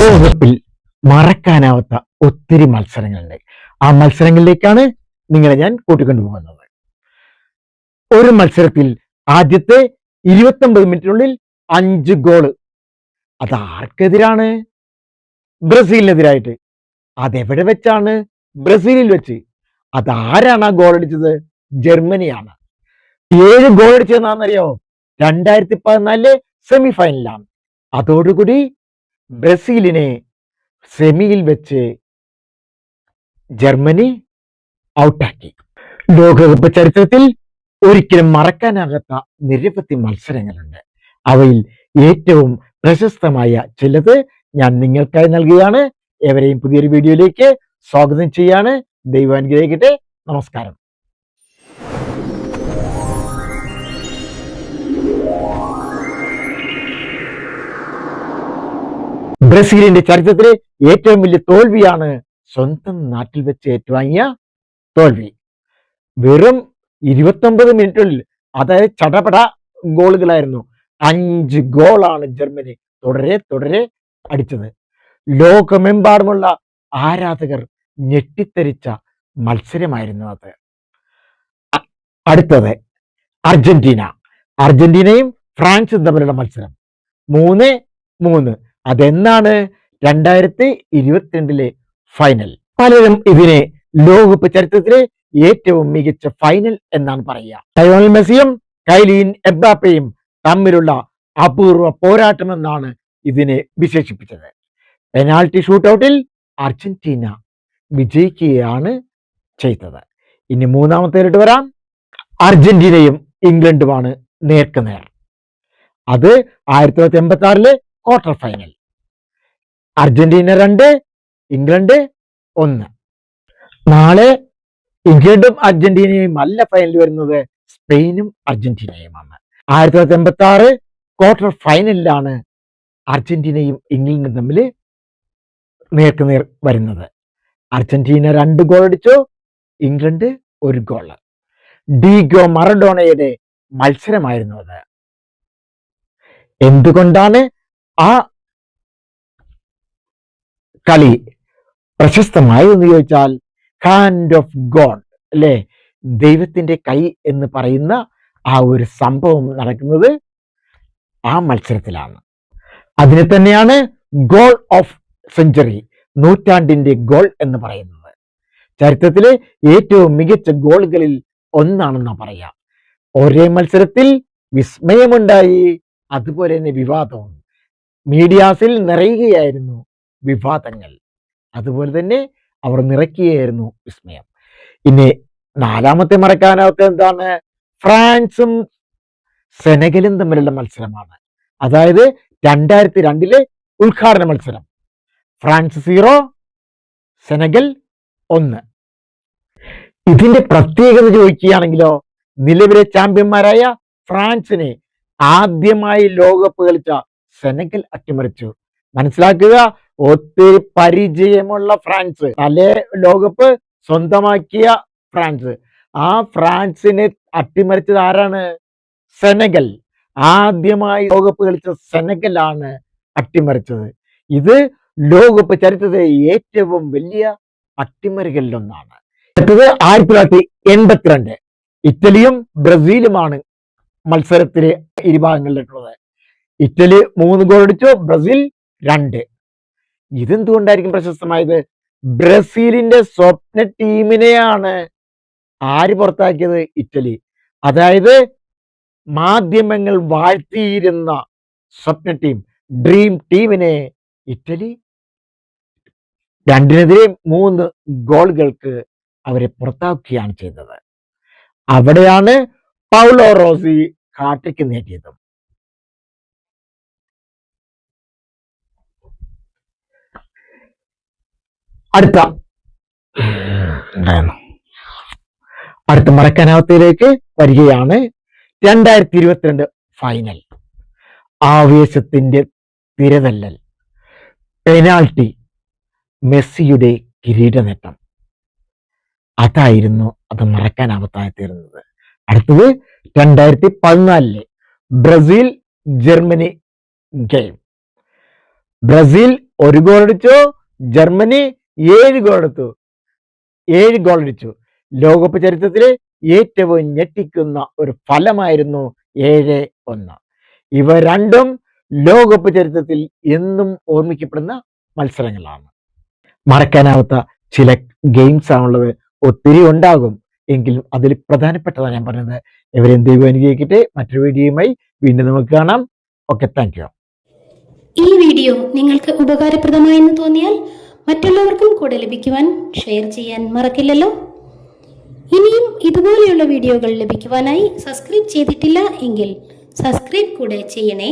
ലോകകപ്പിൽ മറക്കാനാവാത്ത ഒത്തിരി മത്സരങ്ങളുണ്ട്. ആ മത്സരങ്ങളിലേക്കാണ് നിങ്ങളെ ഞാൻ കൂട്ടിക്കൊണ്ടു പോകുന്നത്. ഒരു മത്സരത്തിൽ ആദ്യത്തെ 29 മിനിറ്റിനുള്ളിൽ 5 ഗോള്. അത് ആർക്കെതിരാണ്? ബ്രസീലിനെതിരായിട്ട്. അതെവിടെ വെച്ചാണ്? ബ്രസീലിൽ വെച്ച്. അതാരാണ് ആ ഗോൾ അടിച്ചത്? ജർമ്മനിയാണ്. 7 ഗോൾ അടിച്ചതെന്നാണെന്നറിയാമോ? 2014 സെമി ഫൈനലാണ്. അതോടുകൂടി ബ്രസീലിനെ സെമിയിൽ വെച്ച് ജർമ്മനി ഔട്ടാക്കി. ലോകകപ്പ് ചരിത്രത്തിൽ ഒരിക്കലും മറക്കാനാകാത്ത നിരവധി മത്സരങ്ങളുണ്ട്. അവയിൽ ഏറ്റവും പ്രശസ്തമായ ചിലത് ഞാൻ നിങ്ങൾക്കായി നൽകുകയാണ്. ഏവരെയും പുതിയൊരു വീഡിയോയിലേക്ക് സ്വാഗതം ചെയ്യാണ്. ദൈവം അനുഗ്രഹിക്കട്ടെ. നമസ്കാരം. ബ്രസീലിന്റെ ചരിത്രത്തിലെ ഏറ്റവും വലിയ തോൽവിയാണ് സ്വന്തം നാട്ടിൽ വെച്ച് ഏറ്റുവാങ്ങിയ തോൽവി. വെറും 29 മിനിറ്റുകളിൽ, അതായത് ചടപട ഗോളുകളായിരുന്നു. 5 ഗോളാണ് ജർമ്മനി തുടരെ അടിച്ചത്. ലോകമെമ്പാടുമുള്ള ആരാധകർ ഞെട്ടിത്തരിച്ച മത്സരമായിരുന്നു അത്. അടുത്തത് അർജന്റീനയും ഫ്രാൻസും തമ്മിലുള്ള മത്സരം 3-3. അതെന്നാണ്? 2022 ഫൈനൽ. പലരും ഇതിനെ ലോകകപ്പ് ചരിത്രത്തിലെ ഏറ്റവും മികച്ച ഫൈനൽ എന്നാണ് പറയുക. ലയണൽ മെസ്സിയും കൈലിൻ എംബാപ്പയും തമ്മിലുള്ള അപൂർവ പോരാട്ടമെന്നാണ് ഇതിനെ വിശേഷിപ്പിച്ചത്. പെനാൽറ്റി ഷൂട്ടൌട്ടിൽ അർജന്റീന വിജയിക്കുകയാണ് ചെയ്തത്. ഇനി മൂന്നാമത്തേലോട്ട് വരാം. അർജന്റീനയും ഇംഗ്ലണ്ടുമാണ് നേർക്കുനേർ. അത് 1986 ക്വാർട്ടർ ഫൈനൽ. Argentina 2, England 1. നാളെ ഇംഗ്ലണ്ടും അർജന്റീനയും അല്ല ഫൈനൽ വരുന്നത്, സ്പെയിനും അർജന്റീനയുമാണ്. 1986 ക്വാർട്ടർ ഫൈനലിലാണ് അർജന്റീനയും ഇംഗ്ലണ്ടും തമ്മിൽ നേർക്കുനേർ വരുന്നത്. അർജന്റീന 2 ഗോൾ അടിച്ചു, ഇംഗ്ലണ്ട് 1 ഗോൾ. ഡീഗോ മറഡോണയുടെ മത്സരമായിരുന്നു അത്. എന്തുകൊണ്ടാണ് ആ കളി പ്രശസ്തമായതെന്ന് ചോദിച്ചാൽ, ഹാൻഡ് ഓഫ് ഗോഡ്, അല്ലെ, ദൈവത്തിന്റെ കൈ എന്ന് പറയുന്ന ആ ഒരു സംഭവം നടക്കുന്നത് ആ മത്സരത്തിലാണ്. അതിനെ തന്നെയാണ് ഗോൾ ഓഫ് സെഞ്ചുറി, നൂറ്റാണ്ടിന്റെ ഗോൾ എന്ന് പറയുന്നത്. ചരിത്രത്തിലെ ഏറ്റവും മികച്ച ഗോളുകളിൽ ഒന്നാണെന്നാ പറയാ. ഒരേ മത്സരത്തിൽ വിസ്മയമുണ്ടായി, അതുപോലെ തന്നെ വിവാദവും. മീഡിയാസിൽ നിറയുകയായിരുന്നു വിവാദങ്ങൾ, അതുപോലെ തന്നെ അവർ നിറയ്ക്കുകയായിരുന്നു വിസ്മയം. ഇനി നാലാമത്തെ മറക്കാനാവാത്ത എന്താണ്? ഫ്രാൻസും സെനഗലും തമ്മിലുള്ള മത്സരമാണ്. അതായത് 2002 ഉദ്ഘാടന മത്സരം. France 0, Senegal 1. ഇതിന്റെ പ്രത്യേകത ചോദിക്കുകയാണെങ്കിലോ, നിലവിലെ ചാമ്പ്യന്മാരായ ഫ്രാൻസിനെ ആദ്യമായി ലോകകപ്പ് കളിച്ച സെനഗൽ അട്ടിമറിച്ചു. മനസ്സിലാക്കുക, ഒത്തിരി പരിചയമുള്ള ഫ്രാൻസ്, തലേ ലോകകപ്പ് സ്വന്തമാക്കിയ ഫ്രാൻസ്. ആ ഫ്രാൻസിനെ അട്ടിമറിച്ചത് ആരാണ്? സെനഗൽ. ആദ്യമായി ലോകകപ്പ് കളിച്ച സെനഗലാണ് അട്ടിമറിച്ചത്. ഇത് ലോകകപ്പ് ചരിത്രത്തിലെ ഏറ്റവും വലിയ അട്ടിമറികളിലൊന്നാണ്. അടുത്തത് 1982. ഇറ്റലിയും ബ്രസീലുമാണ് മത്സരത്തിലെ ഇരുഭാഗങ്ങളിലിട്ടുള്ളത്. ഇറ്റലി 3 ഗോൾ അടിച്ചു, ബ്രസീൽ 2. ഇതെന്തുകൊണ്ടായിരിക്കും പ്രശസ്തമായത്? ബ്രസീലിന്റെ സ്വപ്ന ടീമിനെയാണ് ആര് പുറത്താക്കിയത്? ഇറ്റലി. അതായത് മാധ്യമങ്ങൾ വാഴ്ത്തിയിരുന്ന സ്വപ്ന ടീം, ഡ്രീം ടീമിനെ ഇറ്റലി 2-3 ഗോളുകൾക്ക് അവരെ പുറത്താക്കുകയാണ് ചെയ്തത്. അവിടെയാണ് പൗലോ റോസി ഹാട്രിക്ക് നേടിയത്. അടുത്ത മറക്കാനാവത്തിലേക്ക് വരികയാണ്. 2022 ഫൈനൽ. ആവേശത്തിന്റെ തിരതല്ലൽ, പെനാൾട്ടി, മെസ്സിയുടെ കിരീട നേട്ടം, അതായിരുന്നു അത് മറക്കാനാവാത്തതായി തീർന്നത്. അടുത്തത് 2014 ബ്രസീൽ ജർമ്മനി ഗെയിം. ബ്രസീൽ ഒരു ഗോൾ അടിച്ചു. ജർമ്മനി 7 ഗോൾ എടുത്തു. 7 ഗോൾ അടിച്ചു. ലോകകപ്പ് ചരിത്രത്തിലെ ഏറ്റവും ഞെട്ടിക്കുന്ന ഒരു ഫലമായിരുന്നു 7-1. ഇവ രണ്ടും ലോകകപ്പ് ചരിത്രത്തിൽ എന്നും ഓർമ്മിക്കപ്പെടുന്ന മത്സരങ്ങളാണ്. മറക്കാനാവാത്ത ചില ഗെയിംസ് ആണുള്ളത്. ഒത്തിരി ഉണ്ടാകും, എങ്കിലും അതിൽ പ്രധാനപ്പെട്ടതാണ് ഞാൻ പറഞ്ഞത്. ഇവരെന്ത് ദൈവം അനുഗ്രഹിക്കട്ടെ. മറ്റൊരു വീഡിയോയുമായി വീണ്ടും നമുക്ക് കാണാം. Okay, thank you. ഈ വീഡിയോ നിങ്ങൾക്ക് ഉപകാരപ്രദമായെന്ന് തോന്നിയാൽ മറ്റുള്ളവർക്കും കൂടെ ലഭിക്കുവാൻ ഷെയർ ചെയ്യാൻ മറക്കില്ലല്ലോ. ഇനിയും ഇതുപോലെയുള്ള വീഡിയോകൾ ലഭിക്കുവാനായി സബ്സ്ക്രൈബ് ചെയ്തിട്ടില്ല എങ്കിൽ സബ്സ്ക്രൈബ് കൂടെ ചെയ്യണേ.